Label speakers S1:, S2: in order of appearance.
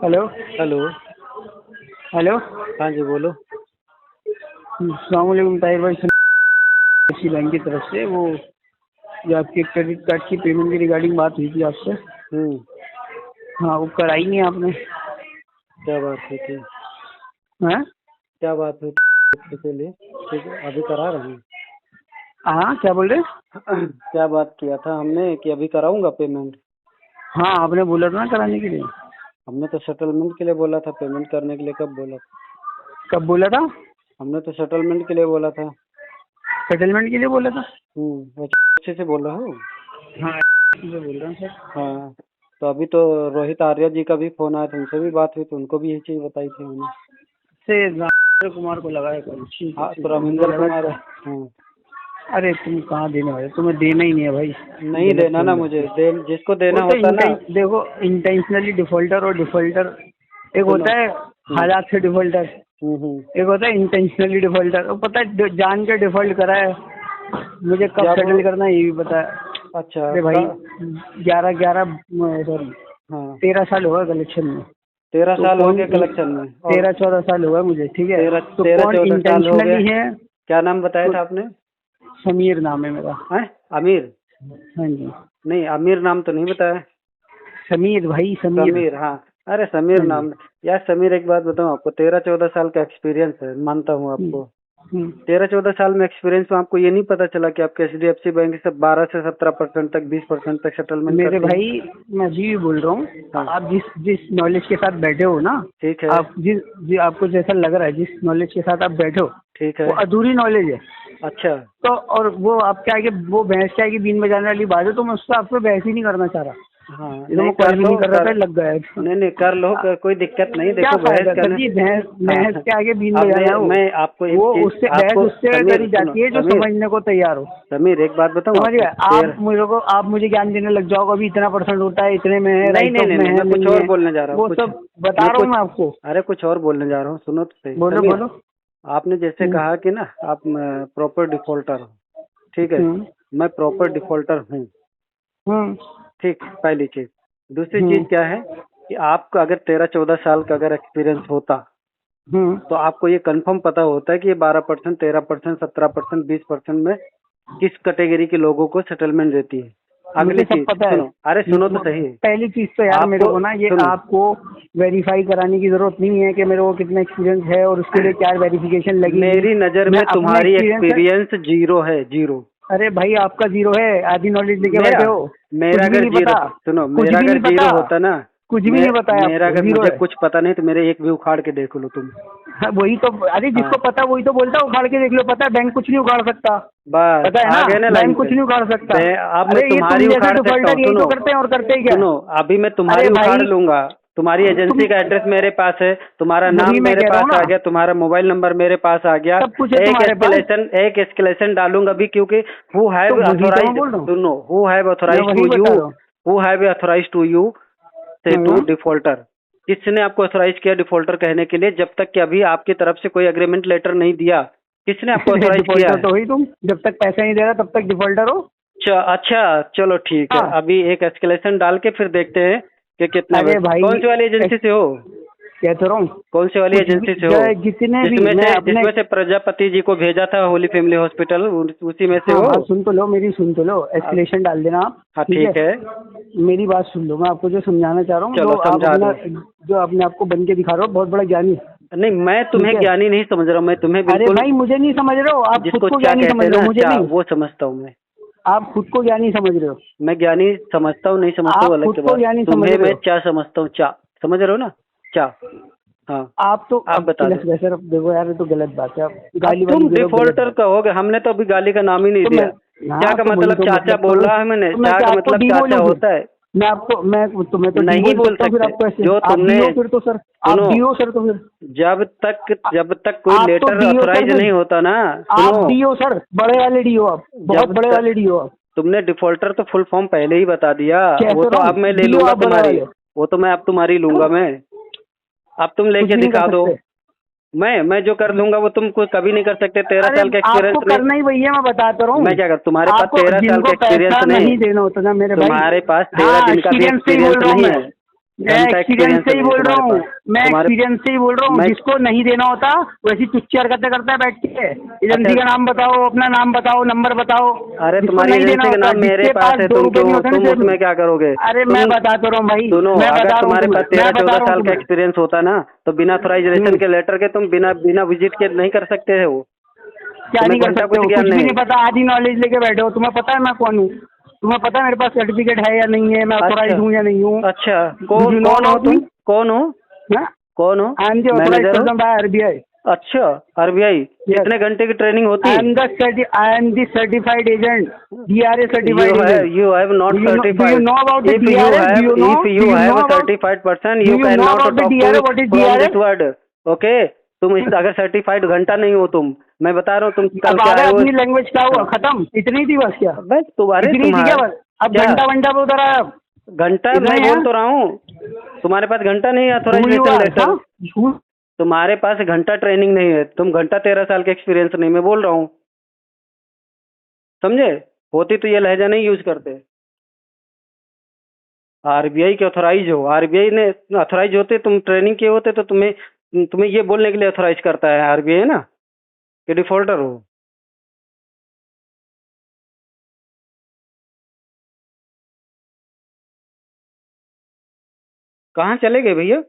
S1: Hello.
S2: Hello.
S1: Hello.
S2: हाँ जी, बोलो।
S1: अस्सलाम वालेकुम ताहिर भाई, एचडीएफसी बैंक की तरफ से वो जो आपके क्रेडिट कार्ड की पेमेंट की रिगार्डिंग बात हुई थी आपसे।
S2: हम्म।
S1: हाँ, वो कराई नहीं आपने?
S2: क्या बात हुई थी?
S1: हाँ
S2: क्या बात हुई थी इसके के लिए? ठीक है, अभी करा रहे हैं।
S1: हाँ, क्या बोल रहे?
S2: क्या बात किया था हमने कि अभी कराऊंगा पेमेंट?
S1: हाँ, आपने बोला था ना कराने के लिए।
S2: हमने तो सेटलमेंट के लिए बोला था, पेमेंट करने के लिए कब बोला था?
S1: कब बोला था?
S2: हमने तो सेटलमेंट के लिए बोला था।
S1: सेटलमेंट के लिए बोला था।
S2: अच्छे से बोल रहा हूँ।
S1: हाँ, से बोल रहा हूँ सर।
S2: हाँ, तो अभी तो रोहित आर्या जी का भी फोन आया था, उनसे भी बात हुई तो उनको भी यही चीज़ बताई थी हमने।
S1: से राजेंद्र कुमार को लगाया कल। ठीक है,
S2: हाँ,
S1: ठीक
S2: तो
S1: है, मुझे
S2: रविंदर
S1: लगा
S2: कुमार।
S1: था।
S2: हाँ।
S1: अरे तुम कहाँ देने वाले, तुम्हें देना ही नहीं है भाई।
S2: नहीं
S1: गलत
S2: देना
S1: बोल
S2: ना
S1: रहे
S2: मुझे,
S1: हो।
S2: जिसको
S1: वो
S2: देना
S1: तो
S2: होता ना।
S1: देखो, इंटेंशनली डिफॉल्टर और डिफॉल्टर एक
S2: सुनो।
S1: होता है। हालात से डिफॉल्टर
S2: हम्म।
S1: एक होता है इंटेंशनली डिफॉल्टर। वो पता है, जान के डिफॉल्ट करा है। मुझे कब
S2: जब
S1: सेटल करना है ये भी पता है।
S2: अच्छा
S1: अरे भाई, 11 सॉरी
S2: हाँ,
S1: 13 साल होगा कलेक्शन में।
S2: 13
S1: तो
S2: साल हो
S1: कौन
S2: गए कलेक्शन में, और
S1: 13-14 साल होगा मुझे, ठीक है।
S2: तेरह
S1: तो
S2: तेरह
S1: कौन
S2: 14 साल हो गए।
S1: इंटेंशनली है?
S2: क्या नाम बताया
S1: तो
S2: था आपने?
S1: समीर नाम है मेरा।
S2: हैं? आमिर?
S1: हाँ जी,
S2: नहीं, आमिर नाम तो नहीं बताया।
S1: समीर भाई, समीर।
S2: समीर, हाँ। अरे समीर
S1: हाँ जी।
S2: नाम। यार समीर, एक बात बताऊँ आपको, 13-14 साल का एक्सपीरियंस है, मानता हूँ
S1: हम्म,
S2: आपको।
S1: हम्म।
S2: 13-14 साल में एक्सपीरियंस में आपको ये नहीं पता चला कि आपके एचडीएफसी बैंक से 12 से 17% तक, 20% तक सेटलमेंट
S1: मेरे
S2: करती है?
S1: भाई, मैं अभी भी बोल रहा हूँ।
S2: हाँ,
S1: आप जिस जिस नॉलेज के साथ बैठे हो ना,
S2: ठीक है।
S1: आप आपको जैसा लग रहा है, जिस नॉलेज के साथ आप बैठे हो,
S2: ठीक है।
S1: वो अधूरी नॉलेज है।
S2: अच्छा।
S1: तो और वो आपके आगे, वो भैंस के आगे बीन बजाने वाली बात है। तो मैं उससे आपसे बहस ही नहीं करना चाह रहा।
S2: हाँ,
S1: ये तो
S2: नहीं
S1: मैं कॉल
S2: कर
S1: भी
S2: लो,
S1: नहीं कर रहा
S2: कर।
S1: था, लग गया है।
S2: नहीं नहीं, कर लो, कोई दिक्कत नहीं,
S1: क्या
S2: देखो बहस
S1: फायदा सर
S2: करने।
S1: जी, भैंस भैंस
S2: हाँ,
S1: के आगे बीन
S2: अब
S1: बजाना है वो।
S2: मैं आपको एक
S1: वो
S2: चीज,
S1: उससे बहस
S2: आपको
S1: उससे
S2: समीर
S1: करी
S2: सुनो,
S1: जाती है जो
S2: समीर।
S1: समझने को तैयार हो।
S2: समीर, एक बात बताऊं
S1: समझ
S2: आपको,
S1: गए आप मुझे ज्ञान देने लग जाओगे। अभी इतना परसेंट होता है, इतने में है,
S2: नहीं
S1: राइट
S2: नहीं
S1: ऑफ
S2: नहीं
S1: में
S2: नहीं,
S1: है,
S2: मैं कुछ
S1: नहीं
S2: और
S1: है।
S2: बोलने जा रहा हूँ,
S1: वो
S2: कुछ।
S1: सब बता
S2: मैं
S1: रहा हूँ
S2: कुछ,
S1: मैं आपको।
S2: अरे कुछ और बोलने जा रहा हूँ, सुनो तो सही।
S1: बोलो
S2: समीर,
S1: बोलो।
S2: आपने जैसे
S1: हम्म,
S2: कहा कि ना आप प्रॉपर डिफॉल्टर हो, ठीक है।
S1: हम्म,
S2: मैं प्रॉपर डिफॉल्टर हूँ।
S1: हम्म,
S2: ठीक, पहली चीज। दूसरी चीज
S1: हम्म,
S2: क्या है कि आपका अगर 13-14 साल का अगर एक्सपीरियंस होता,
S1: हम्म।
S2: तो आपको ये कंफर्म पता होता है कि ये 12%, 13%, 17%, 20% में किस कैटेगरी के लोगों को सेटलमेंट देती है।
S1: मुझे
S2: अगली
S1: सब
S2: चीज
S1: पता है।
S2: सुनो, अरे सुनो तो सही।
S1: पहली चीज तो यार, मेरे
S2: आपको
S1: को ना ये
S2: सुनो,
S1: आपको वेरीफाई कराने की जरूरत नहीं है कि मेरे को कितना एक्सपीरियंस है और उसके लिए क्या वेरिफिकेशन लगेगी।
S2: मेरी नजर
S1: मैं
S2: में
S1: अपना
S2: तुम्हारी
S1: एक्सपीरियंस है।
S2: एक्सपीरियंस जीरो है, जीरो।
S1: अरे भाई, आपका जीरो है, आधी नॉलेज लेके
S2: मेरा
S1: बैठे हो। कुछ
S2: मेरा
S1: भी
S2: अगर
S1: नहीं
S2: जीरो,
S1: पता।
S2: सुनो,
S1: कुछ
S2: मेरा
S1: भी
S2: अगर
S1: नहीं
S2: जीरो
S1: पता।
S2: होता ना,
S1: कुछ भी
S2: मैं
S1: नहीं पता है
S2: मेरा
S1: आपको,
S2: अगर,
S1: जीरो
S2: मुझे
S1: है।
S2: कुछ पता नहीं तो मेरे एक भी उखाड़ के देख लो तुम।
S1: हाँ, वही तो। अरे जिसको
S2: हाँ,
S1: पता वही तो बोलता है, उखाड़ के देख लो। पता है, बैंक कुछ नहीं उखाड़ सकता।
S2: बस
S1: पता है
S2: आ
S1: ना,
S2: गए ना लाइन
S1: बैंक कुछ
S2: पे।
S1: नहीं उखाड़ सकता।
S2: अब मैं
S1: अरे ये
S2: तुम्हारी
S1: तुम जैसे
S2: उखाड़ सकता हूँ,
S1: डिफॉल्टर यही
S2: सुनो।
S1: तो करते हैं, और करते ही क्या है?
S2: सुनो, अभी मैं
S1: अरे
S2: तुम्हारी उखाड़
S1: भाई,
S2: लूंगा। तुम्हारी
S1: तुम,
S2: एजेंसी का एड्रेस मेरे पास है, तुम्हारा
S1: वही
S2: नाम
S1: मैं
S2: मेरे
S1: कह रहा हूँ
S2: पास
S1: ना,
S2: आ गया, तुम्हारा मोबाइल नंबर मेरे पास आ गया।
S1: सब कुछ है तुम्हारे पास।
S2: एक एस्केलेशन डालूंगा अभी, क्योंकि हु
S1: तो
S2: हैव
S1: वही तो मैं
S2: अथोराइज्ड,
S1: बोल रहा हूँ।
S2: सुनो, हु हैव
S1: मैं
S2: अथोराइज्ड टू
S1: वही
S2: यू,
S1: बता रहा हूँ।
S2: Who have authorised to you say to
S1: हाँ।
S2: डिफॉल्टर। किसने आपको अथोराइज किया डिफॉल्टर कहने के लिए, जब तक कि अभी आपकी तरफ से कोई एग्रीमेंट लेटर नहीं दिया? किसने आपको अथोराइज किया
S1: डिफॉल्टर
S2: है?
S1: तो वही तुम, जब तक पैसा नहीं दे रहा तब तक डिफॉल्टर हो।
S2: अच्छा, चलो ठीक है,
S1: हाँ।
S2: अभी एक एस्केलेशन डाल के फिर देखते हैं कि कितना
S1: अरे भाई,
S2: कौन सी वाली एजेंसी से हो?
S1: कह तो रहा हूँ।
S2: कौन सी वाली
S1: कुछ भी
S2: एजेंसी से हो?
S1: जितने भी
S2: जिसमें
S1: मैं
S2: से
S1: अपने।
S2: जिसमें से प्रजापति जी को भेजा था होली फैमिली हॉस्पिटल, उसी में से
S1: हाँ
S2: हो?
S1: हाँ, सुन तो लो, मेरी सुन तो लो,
S2: अब-
S1: एस्केलेशन डाल देना आप।
S2: हाँ,
S1: ठीक
S2: ठीक
S1: है,
S2: है।
S1: मेरी बात सुन लो। मैं आपको जो समझाना चाह रहा हूँ,
S2: चलो समझा दो।
S1: जो अपने आप को बन के दिखा रहे हो, बहुत बड़ा ज्ञानी।
S2: नहीं, मैं
S1: ठीक
S2: तुम्हें
S1: है।
S2: ज्ञानी नहीं समझ रहा हूँ, मैं तुम्हें
S1: अरे
S2: बिल्कुल,
S1: भाई, मुझे नहीं समझ रहे हो आप, खुद
S2: जिसको
S1: को
S2: चा
S1: ज्ञानी
S2: कहते
S1: समझ
S2: हैं
S1: रहे हो,
S2: ना,
S1: मुझे
S2: चा,
S1: नहीं।
S2: वो समझता हूँ मैं।
S1: आप खुद को ज्ञानी समझ रहे हो।
S2: मैं ज्ञानी समझता हूँ, नहीं समझता हूँ,
S1: आप
S2: अलग
S1: खुद
S2: की
S1: को
S2: बात।
S1: ज्ञानी समझ
S2: तुम्हें
S1: रहे
S2: मैं
S1: हो।
S2: चा समझता हूँ, चा। समझ रहे हो ना? चा। हाँ।
S1: आप तो
S2: आप
S1: अब
S2: बता दो।
S1: वैसे देखो यार, ये तो गलत बात है। आप
S2: अब
S1: गाली वाली
S2: तुम
S1: दे रहे हो, गलत
S2: डिफॉल्टर
S1: बात
S2: कहोगे, हमने तो अभी गाली का नाम ही नहीं
S1: है।
S2: दिया। चा
S1: हाँ,
S2: का
S1: तो वही
S2: मतलब
S1: तो
S2: चाचा
S1: मतलब,
S2: बोल रहा है मैंने,
S1: तो मैं
S2: चा
S1: क्या
S2: का
S1: आपको
S2: मतलब
S1: डी
S2: चाचा
S1: बोलूं फिर?
S2: होता है।
S1: तुम्हें तो डी
S2: नहीं
S1: बोल
S2: बोल
S1: सकता हूँ फिर।
S2: सकते,
S1: आपको ऐसे
S2: जो
S1: आप
S2: तुमने,
S1: डी हो फिर तो सर। आप
S2: सुनो,
S1: डी हो सर तो फिर।
S2: जब तक कोई
S1: आप तो
S2: लेटर
S1: डी हो सर
S2: ऑथराइज
S1: फिर।
S2: नहीं होता ना,
S1: आप
S2: सुनो,
S1: डी हो सर, बड़े वाले डी हो आप, बहुत
S2: जब
S1: बड़े
S2: तक
S1: वाले डी हो आप।
S2: तुमने डिफॉल्टर तो फुल फॉर्म पहले ही बता दिया।
S1: कह
S2: वो
S1: तो
S2: तो
S1: रहा
S2: अब मैं
S1: हूँ,
S2: ले
S1: डी हो
S2: लूंगा
S1: आप बड़े
S2: तुम्हारी,
S1: वाले।
S2: वो तो मैं अब तुम्हारी लूंगा मैं। अब तुम
S1: कुछ
S2: लेके
S1: भी नहीं कर
S2: दिखा दो।
S1: सकते।
S2: मैं जो कर लूंगा वो तुम कोई कभी नहीं कर सकते। 13
S1: अरे
S2: साल का एक्सपीरियंस
S1: आपको
S2: नहीं।
S1: करना ही वही है, मैं बताता रहा
S2: मैं
S1: हूँ।
S2: क्या कर, तुम्हारे पास
S1: आपको
S2: 13 साल का
S1: जिनको
S2: एक्सपीरियंस
S1: पैसा
S2: नहीं,
S1: नहीं देना होता ना मेरे भाई।
S2: तुम्हारे पास 13
S1: हाँ,
S2: दिन का भी
S1: एक्सपीरियंस से ही
S2: एक्सपीरियंस
S1: बोल रहा हूँ
S2: नहीं
S1: मैं।
S2: है।
S1: मैं
S2: धन का
S1: एक्सपीरियंस से ही
S2: नहीं
S1: बोल रहा
S2: तुम्हारे
S1: हूँ,
S2: पास।
S1: मैं
S2: तुम्हारे
S1: एक्सपीरियंस से ही बोल रहा हूँ।
S2: मैं
S1: जिसको नहीं देना होता वैसी तुच्छ हरकतें करता है बैठ के। एजेंसी
S2: अच्छा
S1: का नाम बताओ, अपना नाम बताओ, नंबर बताओ।
S2: अरे
S1: जिसको
S2: तुम्हारी
S1: नहीं देना
S2: एजेंसी का
S1: होता,
S2: नाम मेरे
S1: जिसके
S2: पास है,
S1: 2
S2: तुम
S1: रुपए नहीं
S2: क्यों
S1: होते ना
S2: तुम
S1: जेब में।
S2: उसमें क्या करोगे?
S1: अरे मैं
S2: तुम
S1: बता तो रहा हूँ भाई,
S2: सुनो,
S1: मैं
S2: अगर
S1: बता रहा हूँ
S2: तुम्हारे
S1: तुम्हें,
S2: पास
S1: मैं बता
S2: 13-14
S1: रहा हूँ
S2: साल का
S1: तुम्हें।
S2: एक्सपीरियंस होता ना, तो बिना ऑथराइजेशन के लेटर के तुम बिना बिना विजिट के नहीं कर सकते हो।
S1: क्या
S2: तुम्हें
S1: नहीं कर
S2: घंटा
S1: सकते
S2: कुछ
S1: हो?
S2: ज्ञान
S1: कुछ भी
S2: नहीं
S1: नहीं
S2: है।
S1: पता, आधी नॉलेज लेके बैठे हो। तुम्हें पता है मैं कौन हूँ? तुम्हें पता है मेरे पास सर्टिफिकेट है या नहीं है, मैं
S2: अच्छा
S1: ऑथोराइज हूँ या नहीं हूँ?
S2: अच्छा,
S1: डू यू नो
S2: कौन हो
S1: अबाउट मी?
S2: तुम? कौन हो? कौन हो?
S1: I am the authorise
S2: manager हो?
S1: Person by RBI.
S2: अच्छा, आरबीआई।
S1: यस,
S2: कितने घंटे की ट्रेनिंग होती?
S1: I am the certified agent, DRA
S2: You
S1: certified
S2: have
S1: agent.
S2: you have not
S1: Do you
S2: certified.
S1: know about the
S2: If you
S1: DRA? Do
S2: have
S1: you know?
S2: if
S1: Do
S2: you
S1: you know
S2: have a
S1: about?
S2: certified person,
S1: Do
S2: you
S1: you know
S2: cannot
S1: about the
S2: talk to
S1: DRA? What is
S2: from
S1: DRA?
S2: this word. Okay? तुम इस अगर certified घंटा नहीं हो तुम, मैं बता रहा हूँ तुम कल
S1: अब
S2: के
S1: आगे
S2: आए हो।
S1: अपनी लैंग्वेज क्या हुआ?
S2: हाँ।
S1: खत्म? इतनी थी बस क्या?
S2: बस तुम्हारे
S1: इतनी थी क्या
S2: तुम्हारे
S1: बस? अब
S2: क्या
S1: घंटा वंटा पे उतर आया अब?
S2: घंटा
S1: इतना
S2: मैं
S1: ही
S2: बोल
S1: है?
S2: तो रहा हूँ, तुम्हारे पास घंटा नहीं है
S1: Who you
S2: authorisation
S1: are?
S2: Letter.
S1: हाँ? Who?
S2: तुम्हारे पास घंटा ट्रेनिंग नहीं है, तुम घंटा 13 साल के एक्सपीरियंस नहीं, मैं बोल रहा हूँ। समझे? होती तो ये लहजा नहीं यूज करते। आरबीआई के ऑथराइज हो, आरबीआई ने ऑथराइज होते, तुम ट्रेनिंग किए होते तो तुम्हें तुम्हें ये बोलने के लिए ऑथराइज करता है आरबीआई ना कि डिफॉल्टर हो। कहाँ चले गए भैया?